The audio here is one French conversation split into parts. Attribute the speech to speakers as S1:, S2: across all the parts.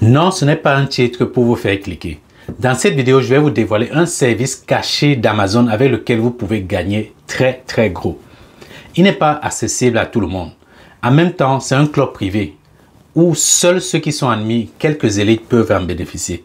S1: Non, ce n'est pas un titre pour vous faire cliquer. Dans cette vidéo, je vais vous dévoiler un service caché d'Amazon avec lequel vous pouvez gagner très gros. Il n'est pas accessible à tout le monde. En même temps, c'est un club privé où seuls ceux qui sont admis, quelques élites peuvent en bénéficier.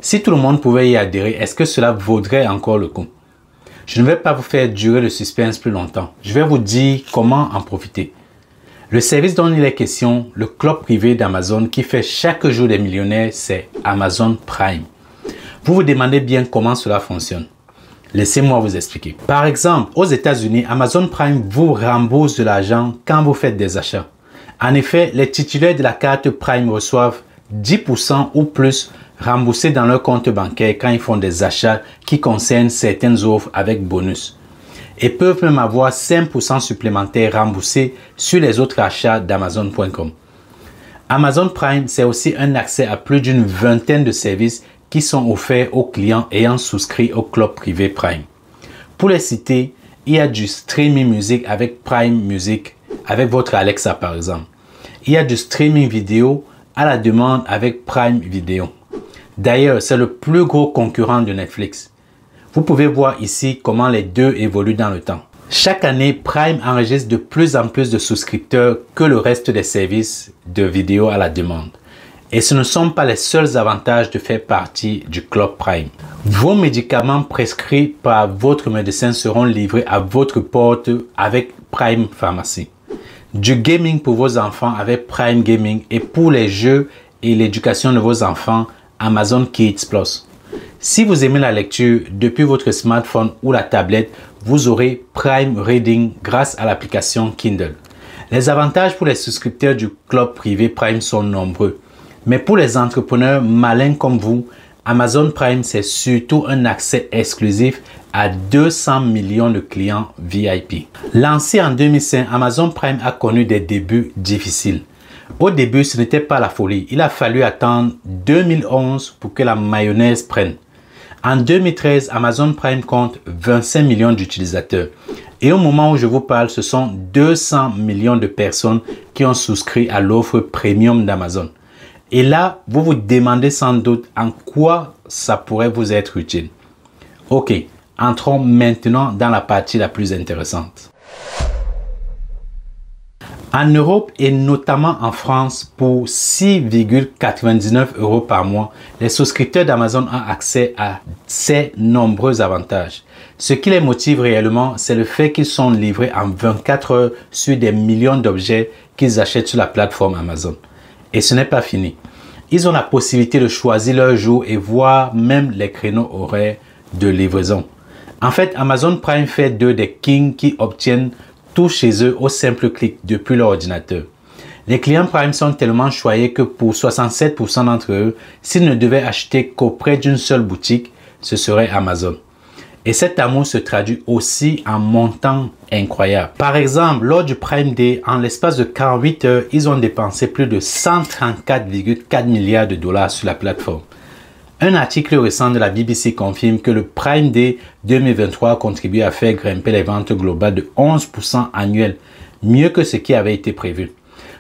S1: Si tout le monde pouvait y adhérer, est-ce que cela vaudrait encore le coup? Je ne vais pas vous faire durer le suspense plus longtemps. Je vais vous dire comment en profiter. Le service dont il est question, le club privé d'Amazon qui fait chaque jour des millionnaires, c'est Amazon Prime. Vous vous demandez bien comment cela fonctionne. Laissez-moi vous expliquer. Par exemple, aux États-Unis, Amazon Prime vous rembourse de l'argent quand vous faites des achats. En effet, les titulaires de la carte Prime reçoivent 10% ou plus remboursés dans leur compte bancaire quand ils font des achats qui concernent certaines offres avec bonus. Et peuvent même avoir 5% supplémentaires remboursés sur les autres achats d'Amazon.com. Amazon Prime, c'est aussi un accès à plus d'une vingtaine de services qui sont offerts aux clients ayant souscrit au club privé Prime. Pour les citer, il y a du streaming musique avec Prime Music, avec votre Alexa par exemple. Il y a du streaming vidéo à la demande avec Prime Video. D'ailleurs, c'est le plus gros concurrent de Netflix. Vous pouvez voir ici comment les deux évoluent dans le temps. Chaque année, Prime enregistre de plus en plus de souscripteurs que le reste des services de vidéo à la demande. Et ce ne sont pas les seuls avantages de faire partie du club Prime. Vos médicaments prescrits par votre médecin seront livrés à votre porte avec Prime Pharmacy. Du gaming pour vos enfants avec Prime Gaming et pour les jeux et l'éducation de vos enfants, Amazon Kids Plus. Si vous aimez la lecture depuis votre smartphone ou la tablette, vous aurez Prime Reading grâce à l'application Kindle. Les avantages pour les souscripteurs du club privé Prime sont nombreux. Mais pour les entrepreneurs malins comme vous, Amazon Prime, c'est surtout un accès exclusif à 200 millions de clients VIP. Lancé en 2005, Amazon Prime a connu des débuts difficiles. Au début, ce n'était pas la folie. Il a fallu attendre 2011 pour que la mayonnaise prenne. En 2013, Amazon Prime compte 25 millions d'utilisateurs. Et au moment où je vous parle, ce sont 200 millions de personnes qui ont souscrit à l'offre premium d'Amazon. Et là, vous vous demandez sans doute en quoi ça pourrait vous être utile. Ok, entrons maintenant dans la partie la plus intéressante. En Europe et notamment en France, pour 6,99 € par mois, les souscripteurs d'Amazon ont accès à ces nombreux avantages. Ce qui les motive réellement, c'est le fait qu'ils sont livrés en 24 heures sur des millions d'objets qu'ils achètent sur la plateforme Amazon. Et ce n'est pas fini. Ils ont la possibilité de choisir leur jour et voir même les créneaux horaires de livraison. En fait, Amazon Prime fait d'eux des kings qui obtiennent tout chez eux au simple clic depuis leur ordinateur. Les clients Prime sont tellement choyés que pour 67% d'entre eux, s'ils ne devaient acheter qu'auprès d'une seule boutique, ce serait Amazon. Et cet amour se traduit aussi en montants incroyables. Par exemple, lors du Prime Day, en l'espace de 48 heures, ils ont dépensé plus de 134,4 milliards de dollars sur la plateforme. Un article récent de la BBC confirme que le Prime Day 2023 a contribué à faire grimper les ventes globales de 11% annuel, mieux que ce qui avait été prévu.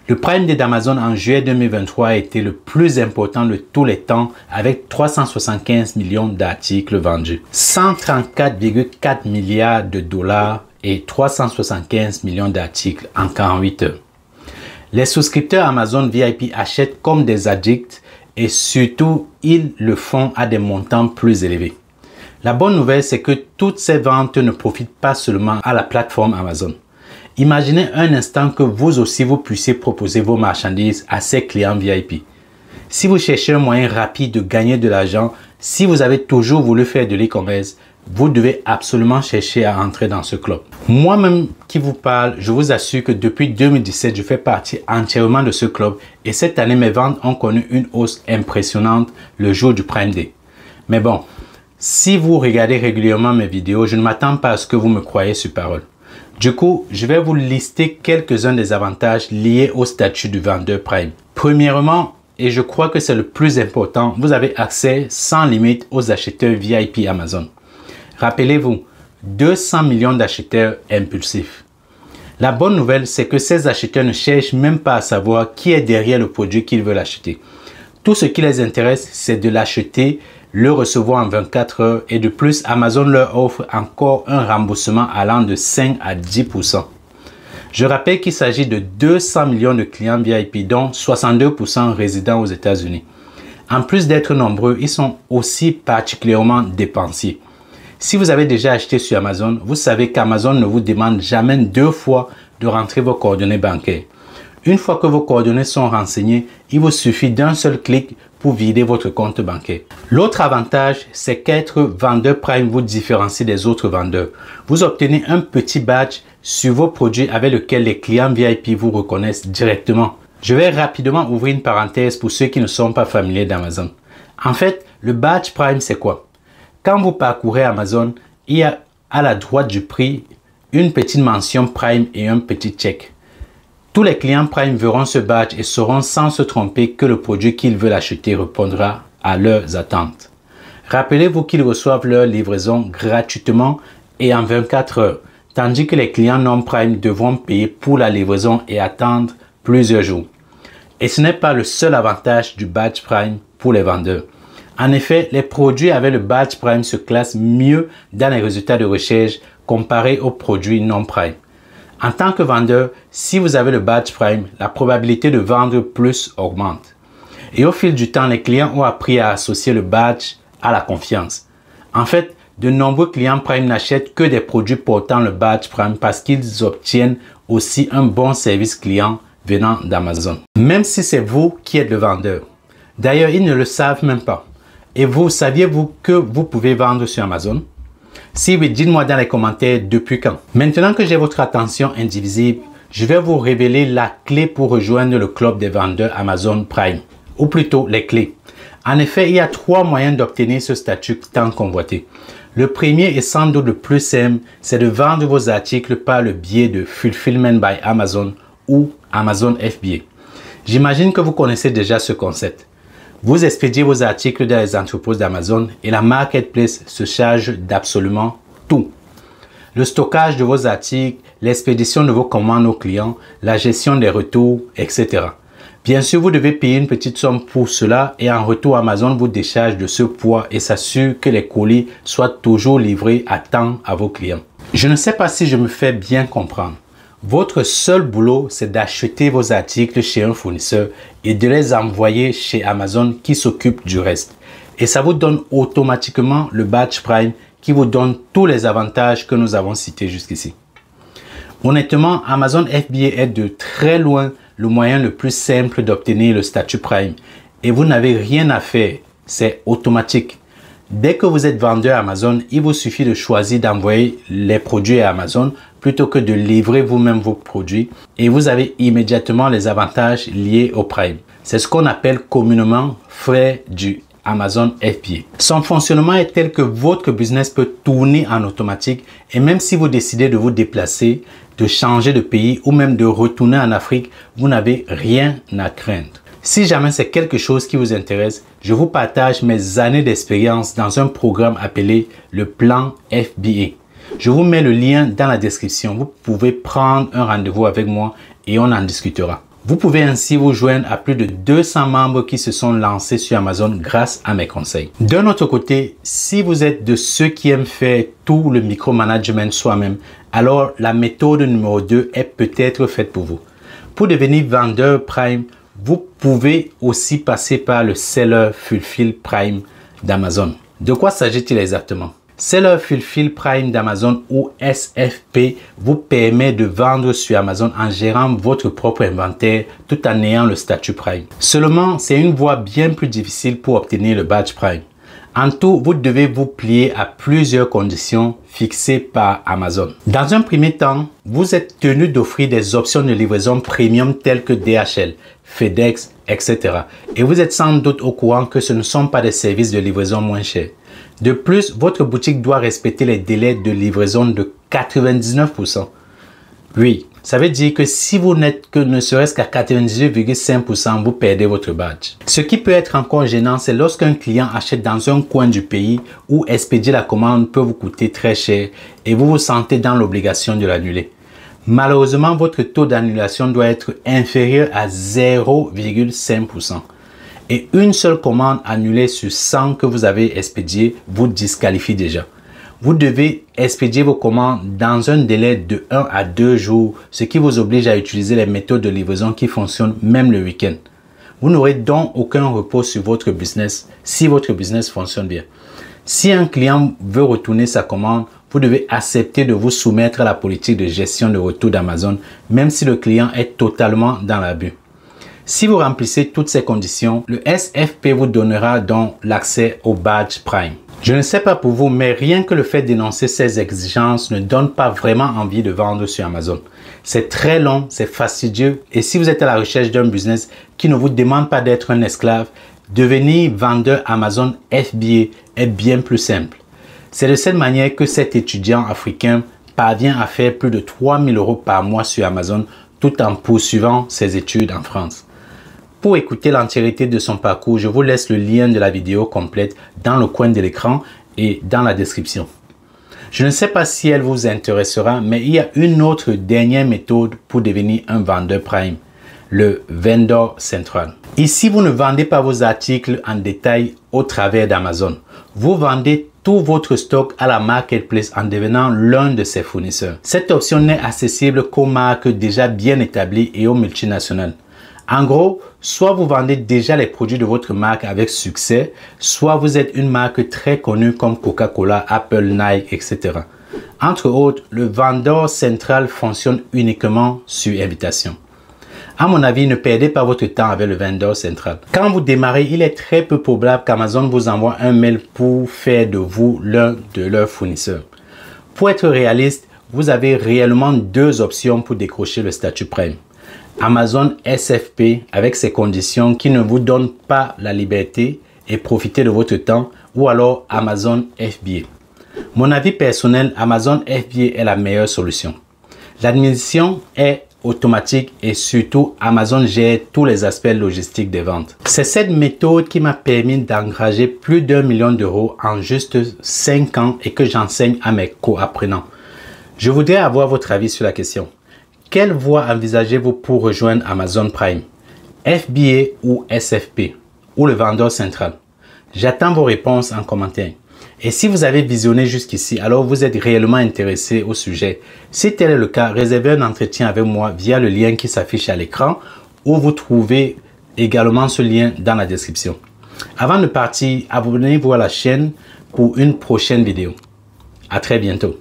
S1: Le Prime Day d'Amazon en juillet 2023 a été le plus important de tous les temps avec 375 millions d'articles vendus, 134,4 milliards de dollars et 375 millions d'articles en 48 heures. Les souscripteurs Amazon VIP achètent comme des addicts et surtout, ils le font à des montants plus élevés. La bonne nouvelle, c'est que toutes ces ventes ne profitent pas seulement à la plateforme Amazon. Imaginez un instant que vous aussi, vous puissiez proposer vos marchandises à ces clients VIP. Si vous cherchez un moyen rapide de gagner de l'argent, si vous avez toujours voulu faire de l'e-commerce, vous devez absolument chercher à entrer dans ce club. Moi-même qui vous parle, je vous assure que depuis 2017, je fais partie entièrement de ce club et cette année, mes ventes ont connu une hausse impressionnante le jour du Prime Day. Mais bon, si vous regardez régulièrement mes vidéos, je ne m'attends pas à ce que vous me croyez sur parole. Du coup, je vais vous lister quelques-uns des avantages liés au statut du vendeur Prime. Premièrement, et je crois que c'est le plus important, vous avez accès sans limite aux acheteurs VIP Amazon. Rappelez-vous, 200 millions d'acheteurs impulsifs. La bonne nouvelle, c'est que ces acheteurs ne cherchent même pas à savoir qui est derrière le produit qu'ils veulent acheter. Tout ce qui les intéresse, c'est de l'acheter, le recevoir en 24 heures et de plus, Amazon leur offre encore un remboursement allant de 5 à 10%. Je rappelle qu'il s'agit de 200 millions de clients VIP, dont 62% résidant aux États-Unis. En plus d'être nombreux, ils sont aussi particulièrement dépensiers. Si vous avez déjà acheté sur Amazon, vous savez qu'Amazon ne vous demande jamais 2 fois de rentrer vos coordonnées bancaires. Une fois que vos coordonnées sont renseignées, il vous suffit d'un seul clic pour vider votre compte bancaire. L'autre avantage, c'est qu'être vendeur Prime vous différencie des autres vendeurs. Vous obtenez un petit badge sur vos produits avec lequel les clients VIP vous reconnaissent directement. Je vais rapidement ouvrir une parenthèse pour ceux qui ne sont pas familiers d'Amazon. En fait, le badge Prime, c'est quoi? Quand vous parcourez Amazon, il y a à la droite du prix une petite mention Prime et un petit check. Tous les clients Prime verront ce badge et sauront sans se tromper que le produit qu'ils veulent acheter répondra à leurs attentes. Rappelez-vous qu'ils reçoivent leur livraison gratuitement et en 24 heures, tandis que les clients non Prime devront payer pour la livraison et attendre plusieurs jours. Et ce n'est pas le seul avantage du badge Prime pour les vendeurs. En effet, les produits avec le badge Prime se classent mieux dans les résultats de recherche comparés aux produits non Prime. En tant que vendeur, si vous avez le badge Prime, la probabilité de vendre plus augmente. Et au fil du temps, les clients ont appris à associer le badge à la confiance. En fait, de nombreux clients Prime n'achètent que des produits portant le badge Prime parce qu'ils obtiennent aussi un bon service client venant d'Amazon. Même si c'est vous qui êtes le vendeur. D'ailleurs, ils ne le savent même pas. Et vous, saviez-vous que vous pouvez vendre sur Amazon? Si oui, dites-moi dans les commentaires depuis quand. Maintenant que j'ai votre attention indivisible, je vais vous révéler la clé pour rejoindre le club des vendeurs Amazon Prime. Ou plutôt les clés. En effet, il y a 3 moyens d'obtenir ce statut tant convoité. Le premier et sans doute le plus simple, c'est de vendre vos articles par le biais de Fulfillment by Amazon ou Amazon FBA. J'imagine que vous connaissez déjà ce concept. Vous expédiez vos articles dans les entrepôts d'Amazon et la marketplace se charge d'absolument tout. Le stockage de vos articles, l'expédition de vos commandes aux clients, la gestion des retours, etc. Bien sûr, vous devez payer une petite somme pour cela et en retour, Amazon vous décharge de ce poids et s'assure que les colis soient toujours livrés à temps à vos clients. Je ne sais pas si je me fais bien comprendre. Votre seul boulot, c'est d'acheter vos articles chez un fournisseur et de les envoyer chez Amazon qui s'occupe du reste. Et ça vous donne automatiquement le badge Prime qui vous donne tous les avantages que nous avons cités jusqu'ici. Honnêtement, Amazon FBA est de très loin le moyen le plus simple d'obtenir le statut Prime. Et vous n'avez rien à faire, c'est automatique. Dès que vous êtes vendeur Amazon, il vous suffit de choisir d'envoyer les produits à Amazon plutôt que de livrer vous-même vos produits et vous avez immédiatement les avantages liés au Prime. C'est ce qu'on appelle communément frais du Amazon FBA. Son fonctionnement est tel que votre business peut tourner en automatique et même si vous décidez de vous déplacer, de changer de pays ou même de retourner en Afrique, vous n'avez rien à craindre. Si jamais c'est quelque chose qui vous intéresse, je vous partage mes années d'expérience dans un programme appelé le plan FBA. Je vous mets le lien dans la description. Vous pouvez prendre un rendez-vous avec moi et on en discutera. Vous pouvez ainsi vous joindre à plus de 200 membres qui se sont lancés sur Amazon grâce à mes conseils. D'un autre côté, si vous êtes de ceux qui aiment faire tout le micromanagement soi-même, alors la méthode numéro 2 est peut-être faite pour vous. Pour devenir vendeur Prime, vous pouvez aussi passer par le Seller Fulfill Prime d'Amazon. De quoi s'agit-il exactement? Seller Fulfill Prime d'Amazon ou SFP vous permet de vendre sur Amazon en gérant votre propre inventaire tout en ayant le statut Prime. Seulement, c'est une voie bien plus difficile pour obtenir le badge Prime. En tout, vous devez vous plier à plusieurs conditions fixées par Amazon. Dans un premier temps, vous êtes tenu d'offrir des options de livraison premium telles que DHL, FedEx, etc. Et vous êtes sans doute au courant que ce ne sont pas des services de livraison moins chers. De plus, votre boutique doit respecter les délais de livraison de 99%. Oui, ça veut dire que si vous n'êtes que ne serait-ce qu'à 98,5%, vous perdez votre badge. Ce qui peut être encore gênant, c'est lorsqu'un client achète dans un coin du pays où expédier la commande peut vous coûter très cher et vous vous sentez dans l'obligation de l'annuler. Malheureusement, votre taux d'annulation doit être inférieur à 0,5%. Et une seule commande annulée sur 100 que vous avez expédié vous disqualifie déjà. Vous devez expédier vos commandes dans un délai de 1 à 2 jours, ce qui vous oblige à utiliser les méthodes de livraison qui fonctionnent même le week-end. Vous n'aurez donc aucun repos sur votre business si votre business fonctionne bien. Si un client veut retourner sa commande, vous devez accepter de vous soumettre à la politique de gestion de retour d'Amazon, même si le client est totalement dans l'abus. Si vous remplissez toutes ces conditions, le SFP vous donnera donc l'accès au badge Prime. Je ne sais pas pour vous, mais rien que le fait d'énoncer ces exigences ne donne pas vraiment envie de vendre sur Amazon. C'est très long, c'est fastidieux et si vous êtes à la recherche d'un business qui ne vous demande pas d'être un esclave, devenir vendeur Amazon FBA est bien plus simple. C'est de cette manière que cet étudiant africain parvient à faire plus de 3 000 € par mois sur Amazon tout en poursuivant ses études en France. Pour écouter l'entièreté de son parcours, je vous laisse le lien de la vidéo complète dans le coin de l'écran et dans la description. Je ne sais pas si elle vous intéressera, mais il y a une autre dernière méthode pour devenir un vendeur Prime, le Vendor Central. Ici, vous ne vendez pas vos articles en détail au travers d'Amazon. Vous vendez tout votre stock à la marketplace en devenant l'un de ses fournisseurs. Cette option n'est accessible qu'aux marques déjà bien établies et aux multinationales. En gros, soit vous vendez déjà les produits de votre marque avec succès, soit vous êtes une marque très connue comme Coca-Cola, Apple, Nike, etc. Entre autres, le vendeur central fonctionne uniquement sur invitation. À mon avis, ne perdez pas votre temps avec le vendeur central. Quand vous démarrez, il est très peu probable qu'Amazon vous envoie un mail pour faire de vous l'un de leurs fournisseurs. Pour être réaliste, vous avez réellement deux options pour décrocher le statut Prime. Amazon SFP avec ses conditions qui ne vous donnent pas la liberté et profiter de votre temps, ou alors Amazon FBA. Mon avis personnel, Amazon FBA est la meilleure solution. L'admission est automatique et surtout Amazon gère tous les aspects logistiques des ventes. C'est cette méthode qui m'a permis d'engager plus d'1 million d'euros en juste 5 ans et que j'enseigne à mes co-apprenants. Je voudrais avoir votre avis sur la question. Quelle voie envisagez-vous pour rejoindre Amazon Prime? FBA ou SFP? Ou le vendeur central? J'attends vos réponses en commentaire. Et si vous avez visionné jusqu'ici, alors vous êtes réellement intéressé au sujet. Si tel est le cas, réservez un entretien avec moi via le lien qui s'affiche à l'écran ou vous trouvez également ce lien dans la description. Avant de partir, abonnez-vous à la chaîne pour une prochaine vidéo. À très bientôt.